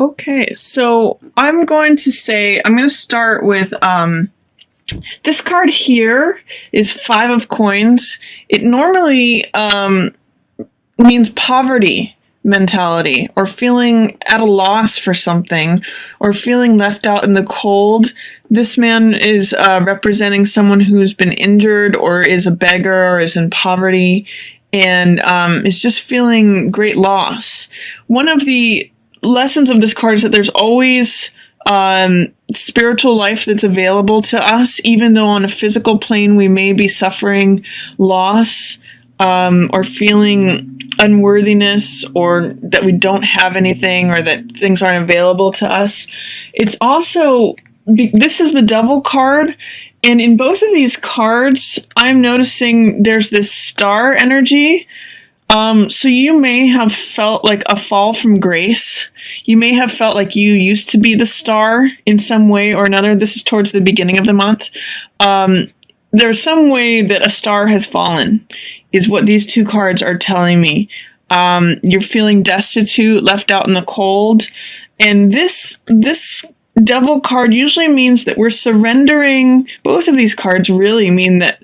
Okay, so I'm going to start with this card here is Five of Coins. It normally means poverty mentality, or feeling at a loss for something, or feeling left out in the cold. This man is representing someone who's been injured, or is a beggar, or is in poverty, and is just feeling great loss. One of the lessons of this card is that there's always spiritual life that's available to us, even though on a physical plane we may be suffering loss, or feeling unworthiness, or that we don't have anything, or that things aren't available to us. It's also, this is the Devil card, and in both of these cards, I'm noticing there's this star energy. So you may have felt like a fall from grace. You may have felt like you used to be the star in some way or another. This is towards the beginning of the month. There's some way that a star has fallen, is what these two cards are telling me. You're feeling destitute, left out in the cold. And this Devil card usually means that we're surrendering. Both of these cards really mean that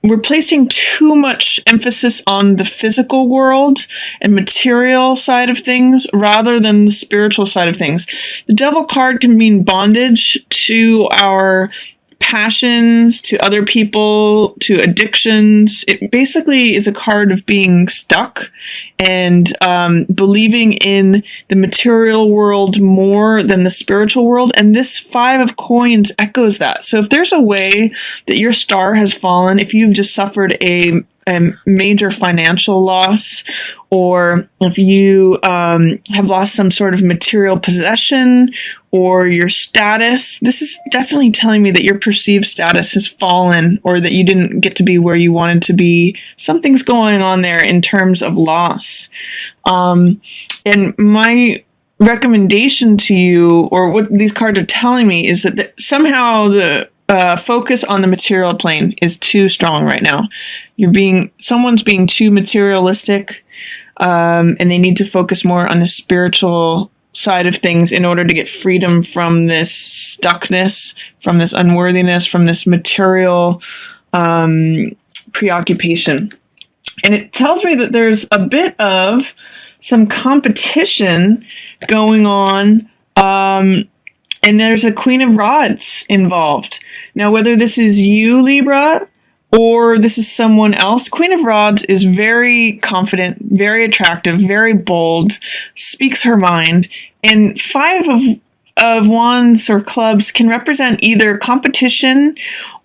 we're placing too much emphasis on the physical world and material side of things rather than the spiritual side of things. The Devil card can mean bondage to our passions, to other people, to addictions. It basically is a card of being stuck and believing in the material world more than the spiritual world. And this Five of Coins echoes that. So if there's a way that your star has fallen, if you've just suffered a major financial loss, or if you have lost some sort of material possession or your status, this is definitely telling me that your perceived status has fallen, or that you didn't get to be where you wanted to be. Something's going on there in terms of loss. And my recommendation to you, or what these cards are telling me, is that somehow the focus on the material plane is too strong right now. Someone's being too materialistic, and they need to focus more on the spiritual side of things in order to get freedom from this stuckness, from this unworthiness, from this material preoccupation. And it tells me that there's a bit of some competition going on, and there's a Queen of Rods involved. Now, whether this is you, Libra, or this is someone else, Queen of Rods is very confident, very attractive, very bold, speaks her mind. And Five of Wands or clubs can represent either competition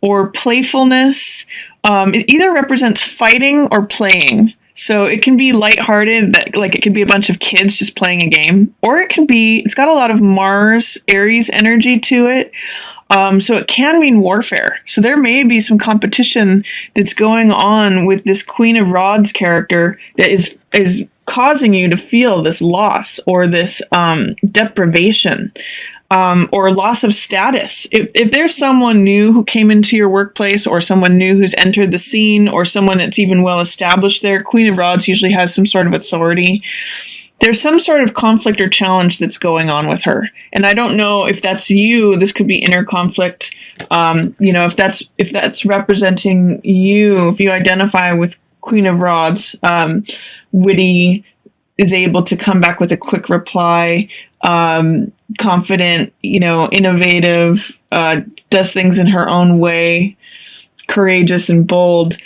or playfulness. It either represents fighting or playing. So it can be lighthearted, that like it could be a bunch of kids just playing a game, or it's got a lot of Mars, Aries energy to it. So it can mean warfare. So there may be some competition that's going on with this Queen of Rods character that is causing you to feel this loss, or this deprivation, or loss of status. If there's someone new who came into your workplace, or someone new who's entered the scene, or someone that's even well established there, Queen of Rods usually has some sort of authority. There's some sort of conflict or challenge that's going on with her. And I don't know if that's you. This could be inner conflict. If that's representing you, if you identify with Queen of Rods, witty, is able to come back with a quick reply, confident, innovative, does things in her own way, courageous and bold.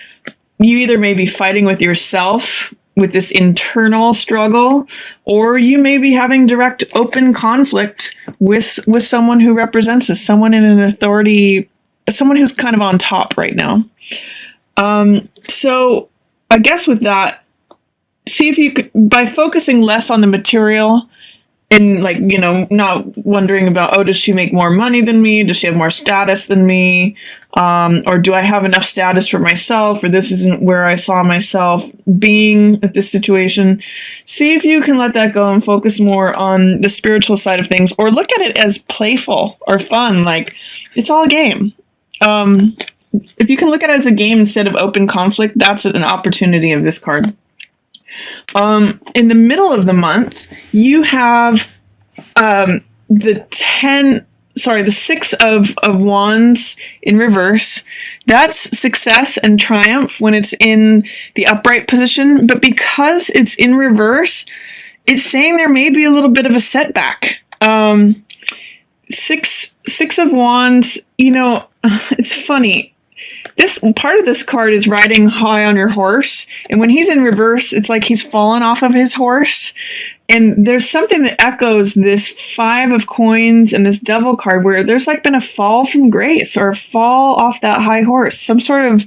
You either may be fighting with yourself with this internal struggle, or you may be having direct open conflict with someone who represents us, someone in an authority, someone who's kind of on top right now. So I guess with that, see if you could, by focusing less on the material, and not wondering about, does she make more money than me? Does she have more status than me? Or do I have enough status for myself? Or this isn't where I saw myself being at this situation. See if you can let that go and focus more on the spiritual side of things, or look at it as playful or fun. Like, it's all a game. If you can look at it as a game instead of open conflict, that's an opportunity of this card. In the middle of the month, you have the 6 of wands in reverse, that's success and triumph when it's in the upright position. But because it's in reverse, it's saying there may be a little bit of a setback. Six of wands, it's funny. This part of this card is riding high on your horse. And when he's in reverse, it's like he's fallen off of his horse. And there's something that echoes this 5 of coins and this devil card where there's like been a fall from grace or a fall off that high horse. Some sort of,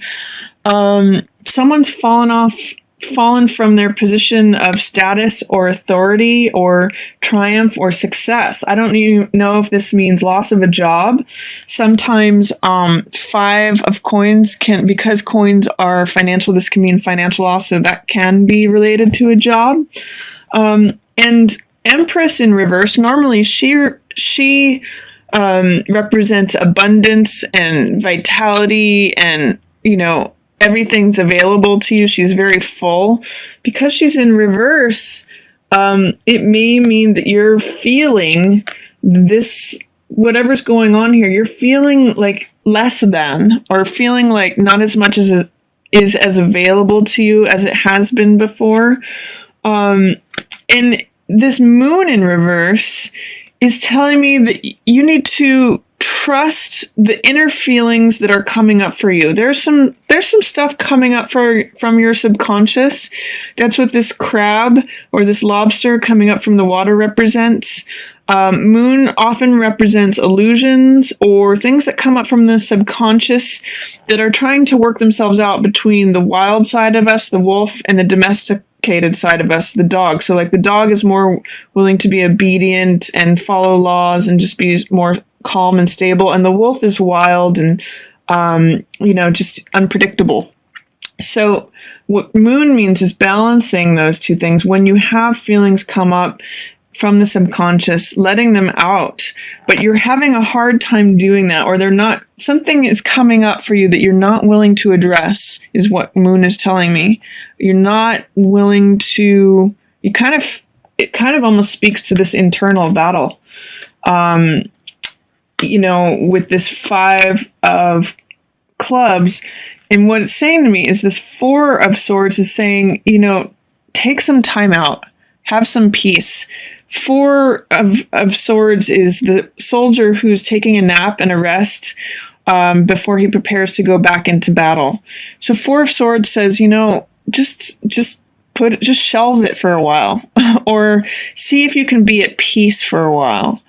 someone's fallen from their position of status or authority or triumph or success. I don't even know if this means loss of a job. Sometimes 5 of coins because coins are financial, this can mean financial loss, so that can be related to a job. And Empress in reverse, normally she represents abundance and vitality and, everything's available to you. She's very full. Because she's in reverse, it may mean that you're feeling this, whatever's going on here, you're feeling like less than, or feeling like not as much as is as available to you as it has been before. And this moon in reverse is telling me that you need to trust the inner feelings that are coming up for you. There's some stuff coming up from your subconscious. That's what this crab or this lobster coming up from the water represents. Moon often represents illusions or things that come up from the subconscious that are trying to work themselves out between the wild side of us, the wolf, and the domesticated side of us, the dog. So like the dog is more willing to be obedient and follow laws and just be more calm and stable, and the wolf is wild and just unpredictable. So what moon means is balancing those two things. When you have feelings come up from the subconscious, letting them out, but you're having a hard time doing that, or something is coming up for you that you're not willing to address, is what moon is telling me. You're not willing to, it kind of almost speaks to this internal battle. With this 5 of clubs, and what it's saying to me is this 4 of swords is saying, take some time out, have some peace. 4 of swords is the soldier who's taking a nap and a rest before he prepares to go back into battle. So 4 of swords says, just shelve it for a while, or see if you can be at peace for a while.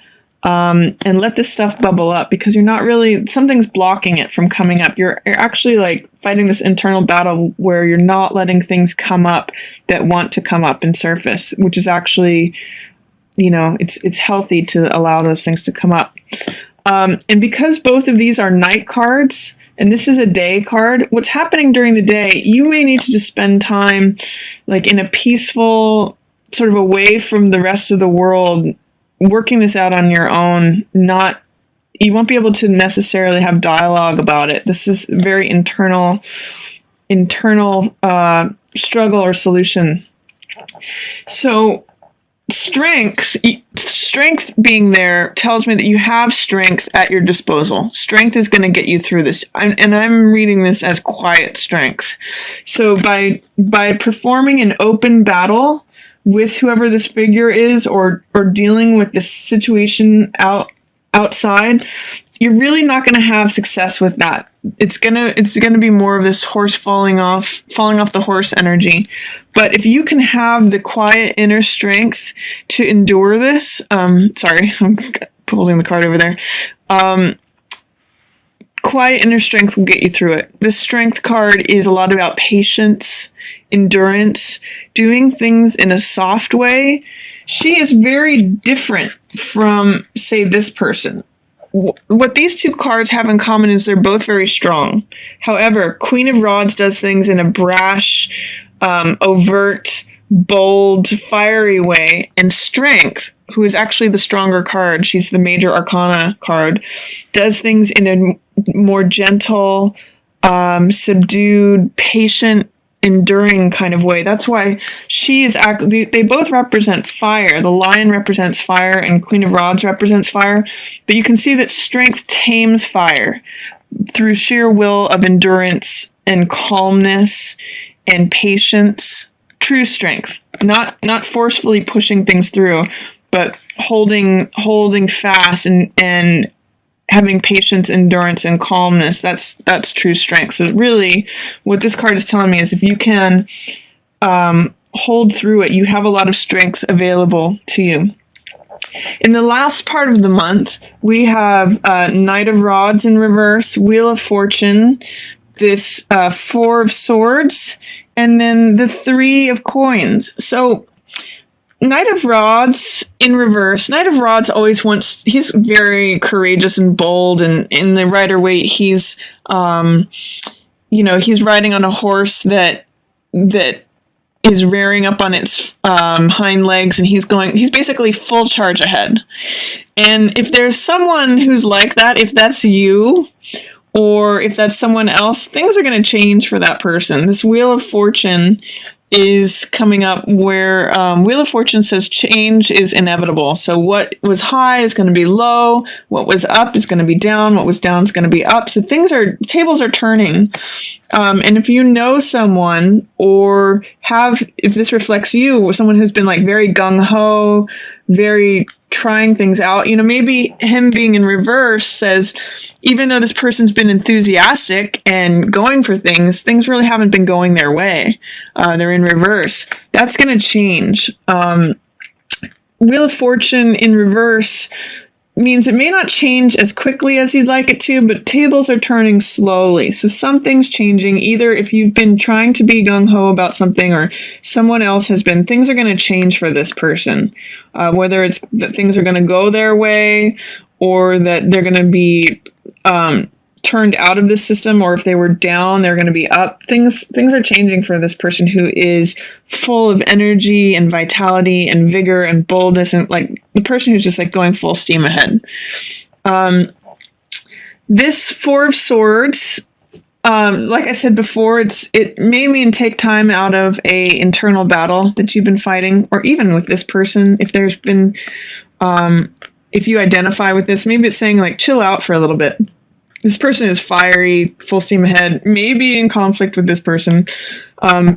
And let this stuff bubble up, because you're not really, something's blocking it from coming up. You're actually like fighting this internal battle where you're not letting things come up that want to come up and surface, which is actually, it's healthy to allow those things to come up. And because both of these are night cards, and this is a day card, what's happening during the day, you may need to just spend time like in a peaceful, sort of away from the rest of the world, working this out on your own. You won't be able to necessarily have dialogue about it. This is very internal struggle or solution. So strength being there tells me that you have strength at your disposal. Strength is going to get you through this. And I'm reading this as quiet strength. So by performing an open battle with whoever this figure is, or dealing with this situation outside, you're really not going to have success with that. It's gonna be more of this horse falling off the horse energy. But if you can have the quiet inner strength to endure this, sorry, I'm holding the card over there. Quiet inner strength will get you through it. This strength card is a lot about patience, endurance, doing things in a soft way. She is very different from, say, this person. What these two cards have in common is they're both very strong. However, Queen of Rods does things in a brash, overt, bold, fiery way, and Strength, who is actually the stronger card, she's the major arcana card, does things in a more gentle, subdued, patient enduring kind of way. That's why they both represent fire. The Lion represents fire and Queen of Rods represents fire. But you can see that strength tames fire through sheer will of endurance and calmness and patience. True strength. Not forcefully pushing things through, but holding fast and having patience, endurance, and calmness. That's true strength. So really, what this card is telling me is if you can hold through it, you have a lot of strength available to you. In the last part of the month, we have Knight of Rods in reverse, Wheel of Fortune, this Four of Swords, and then the Three of Coins. So Knight of Rods in reverse. Knight of Rods always wants, he's very courageous and bold, and in the Rider-Waite, he's, he's riding on a horse that is rearing up on its hind legs, and he's basically full charge ahead. And if there's someone who's like that, if that's you, or if that's someone else, things are going to change for that person. This Wheel of Fortune is coming up where Wheel of Fortune says change is inevitable. So what was high is going to be low. What was up is going to be down. What was down is going to be up. So tables are turning. And if you know someone, or if this reflects you, or someone who's been like very gung-ho, very trying things out, maybe him being in reverse says, even though this person's been enthusiastic and going for things really haven't been going their way. They're in reverse. That's going to change. Wheel of Fortune in reverse means it may not change as quickly as you'd like it to, but tables are turning slowly. So something's changing. Either if you've been trying to be gung-ho about something, or someone else has been, things are going to change for this person. Whether it's that things are going to go their way, or that they're going to be turned out of this system, or if they were down, they're going to be up. Things are changing for this person who is full of energy and vitality and vigor and boldness, and like the person who's just like going full steam ahead. This Four of Swords, like I said before, it may mean take time out of a internal battle that you've been fighting, or even with this person. If there's been, if you identify with this, maybe it's saying like chill out for a little bit. This person is fiery, full steam ahead, maybe in conflict with this person.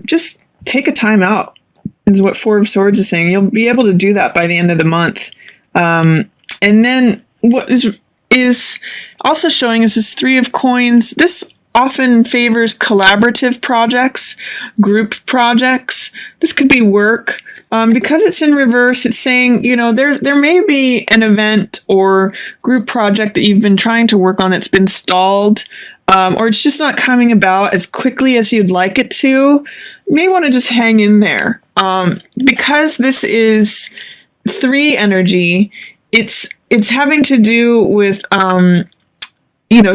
Just take a time out is what Four of Swords is saying. You'll be able to do that by the end of the month. And then what is also showing us is Three of Coins. This often favors collaborative projects, group projects. This could be work. Because it's in reverse, it's saying, there may be an event or group project that you've been trying to work on that's been stalled, or it's just not coming about as quickly as you'd like it to. You may want to just hang in there. Because this is 3 energy, it's having to do with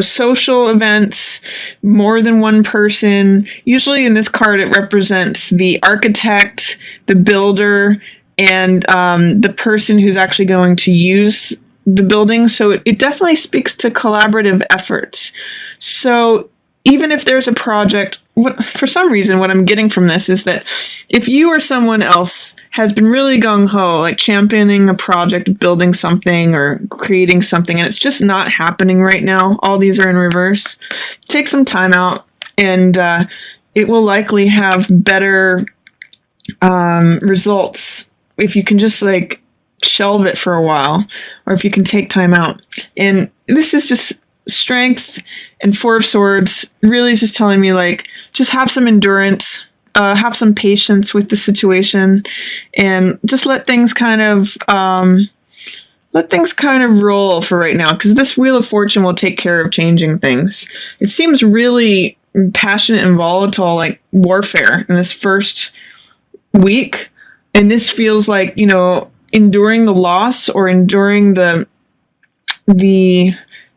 social events, more than one person. Usually in this card, it represents the architect, the builder, and the person who's actually going to use the building. So it definitely speaks to collaborative efforts. So even if there's a project, for some reason, what I'm getting from this is that if you or someone else has been really gung-ho, like championing a project, building something or creating something, and it's just not happening right now, all these are in reverse, take some time out, and it will likely have better results if you can just like shelve it for a while, or if you can take time out. And this is just strength, and Four of Swords really is just telling me like just have some endurance, have some patience with the situation, and just let things kind of roll for right now, because this Wheel of Fortune will take care of changing things. It seems really passionate and volatile, like warfare in this first week, and this feels like enduring the loss or enduring the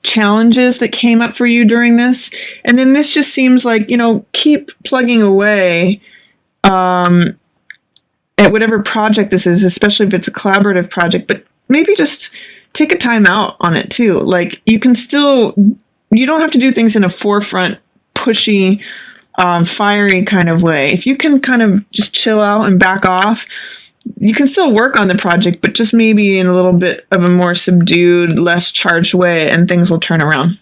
challenges that came up for you during this. And then this just seems like, keep plugging away at whatever project this is, especially if it's a collaborative project, but maybe just take a time out on it too. Like you don't have to do things in a forefront, pushy, fiery kind of way. If you can kind of just chill out and back off, you can still work on the project, but just maybe in a little bit of a more subdued, less charged way, and things will turn around.